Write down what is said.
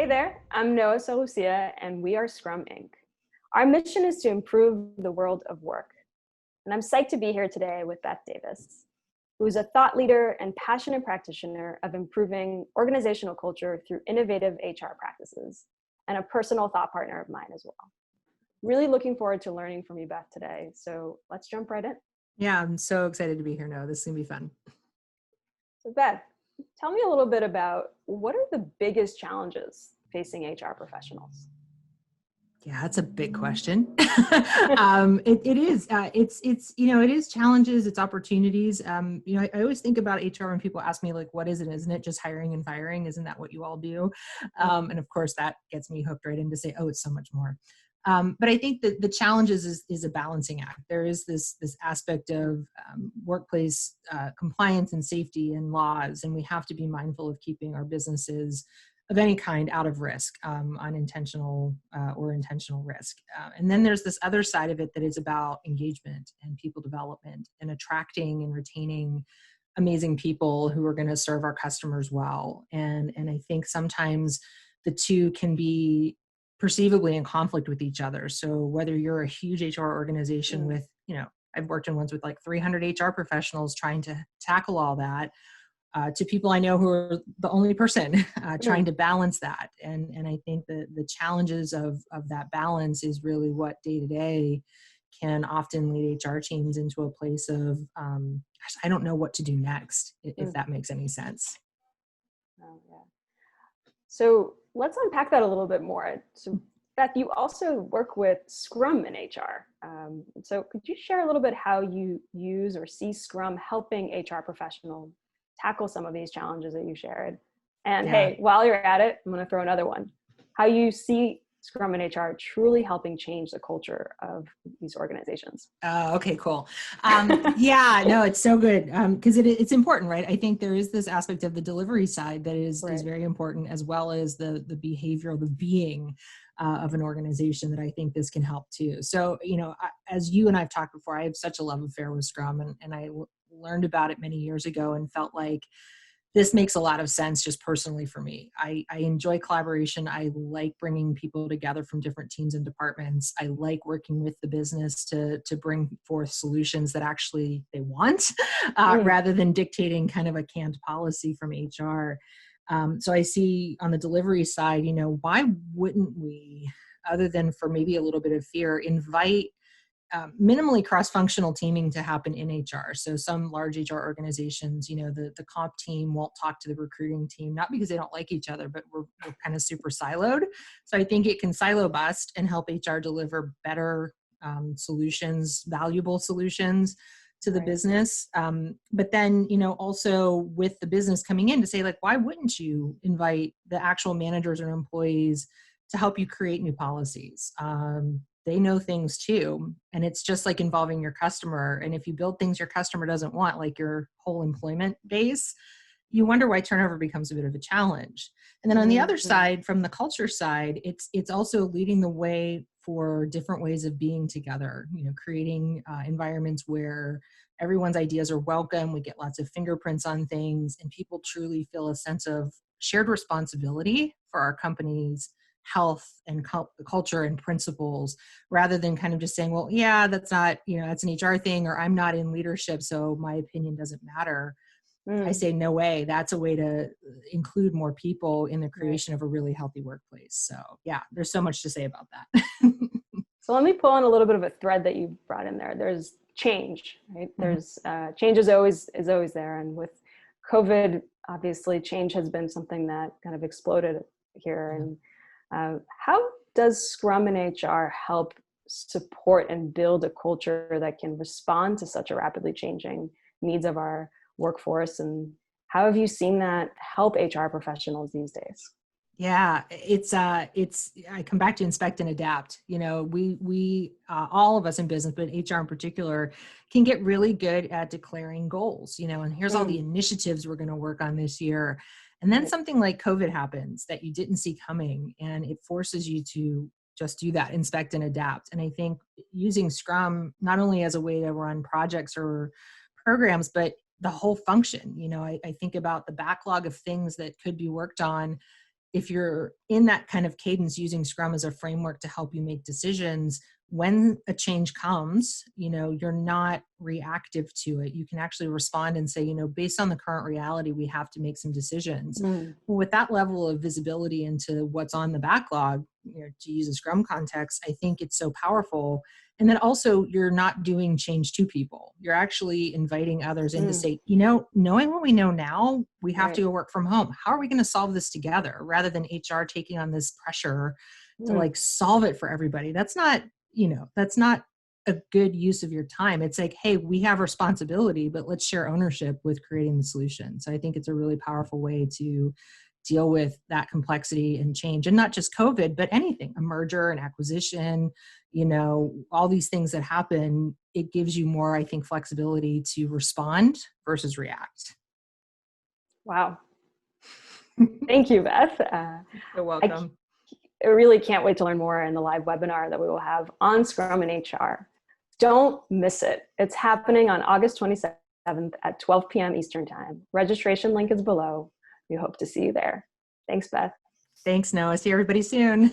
there, I'm Noah Solucia, and we are Scrum Inc. Our mission is to improve the world of work. And I'm psyched to be here today with Beth Davis, who is a thought leader and passionate practitioner of improving organizational culture through innovative HR practices, and a personal thought partner of mine as well. Really looking forward to learning from you, Beth, today. So let's jump right in. Yeah, I'm so excited to be here, Noah. This is going to be fun. So Beth, tell me a little bit about what are the biggest challenges facing HR professionals? Yeah, that's a big question. It is. It is challenges. It's opportunities. I always think about HR when people ask me, like, what is it? Isn't it just hiring and firing? Isn't that what you all do? And of course, that gets me hooked right in to say, oh, it's so much more. But I think that the challenges is a balancing act. There is this aspect of workplace compliance and safety and laws, and we have to be mindful of keeping our businesses of any kind out of risk, unintentional or intentional risk. And then there's this other side of it that is about engagement and people development and attracting and retaining amazing people who are going to serve our customers well. And I think sometimes the two can be perceivably in conflict with each other. So whether you're a huge HR organization with, I've worked in ones with like 300 HR professionals trying to tackle all that, to people I know who are the only person trying to balance that. And I think that the challenges of that balance is really what day to day can often lead HR teams into a place of, I don't know what to do next, if that makes any sense. Oh, yeah. So let's unpack that a little bit more. So Beth, you also work with Scrum in HR. So could you share a little bit how you use or see Scrum helping HR professionals tackle some of these challenges that you shared? And hey, while you're at it, I'm going to throw another one. How you see Scrum and HR truly helping change the culture of these organizations. Okay, cool. It's so good because it's important, right? I think there is this aspect of the delivery side that is very important, as well as the behavioral, the being of an organization, that I think this can help too. So, as you and I've talked before, I have such a love affair with Scrum, and I learned about it many years ago and felt like this makes a lot of sense just personally for me. I enjoy collaboration. I like bringing people together from different teams and departments. I like working with the business to bring forth solutions that actually they want, rather than dictating kind of a canned policy from HR. So I see on the delivery side, why wouldn't we, other than for maybe a little bit of fear, invite minimally cross-functional teaming to happen in HR. So some large HR organizations, the comp team won't talk to the recruiting team, not because they don't like each other, but we're kind of super siloed. So I think it can silo bust and help HR deliver better solutions, valuable solutions to the business. But then, also with the business coming in to say, like, why wouldn't you invite the actual managers or employees to help you create new policies? They know things too. And it's just like involving your customer. And if you build things your customer doesn't want, like your whole employment base, you wonder why turnover becomes a bit of a challenge. And then on the other side, from the culture side, it's also leading the way for different ways of being together, creating environments where everyone's ideas are welcome. We get lots of fingerprints on things, and people truly feel a sense of shared responsibility for our company's health and culture and principles, rather than kind of just saying, well, yeah, that's not, that's an HR thing, or I'm not in leadership, so my opinion doesn't matter. I say, no way. That's a way to include more people in the creation of a really healthy workplace. So yeah, there's so much to say about that. So let me pull on a little bit of a thread that you brought in there. There's change, right? There's change is always there. And with COVID, obviously change has been something that kind of exploded here. And how does Scrum and HR help support and build a culture that can respond to such a rapidly changing needs of our workforce? And how have you seen that help HR professionals these days? Yeah, I come back to inspect and adapt. We all of us in business, but HR in particular, can get really good at declaring goals, and here's all the initiatives we're going to work on this year. And then something like COVID happens that you didn't see coming, and it forces you to just do that, inspect and adapt. And I think using Scrum, not only as a way to run projects or programs, but the whole function, I think about the backlog of things that could be worked on if you're in that kind of cadence, using Scrum as a framework to help you make decisions, when a change comes, you're not reactive to it. You can actually respond and say, based on the current reality, we have to make some decisions. Well, with that level of visibility into what's on the backlog, to use a Scrum context, I think it's so powerful. And then also, you're not doing change to people. You're actually inviting others in to say, knowing what we know now, we have to go work from home. How are we going to solve this together, rather than HR taking on this pressure to like solve it for everybody? That's not a good use of your time. It's like, hey, we have responsibility, but let's share ownership with creating the solution. So I think it's a really powerful way to deal with that complexity and change, and not just COVID, but anything, a merger, an acquisition, all these things that happen. It gives you more, I think, flexibility to respond versus react. Wow. Thank you, Beth. You're welcome. I really can't wait to learn more in the live webinar that we will have on Scrum and HR. Don't miss it. It's happening on August 27th at 12 p.m. Eastern Time. Registration link is below. We hope to see you there. Thanks, Beth. Thanks, Noah. See everybody soon.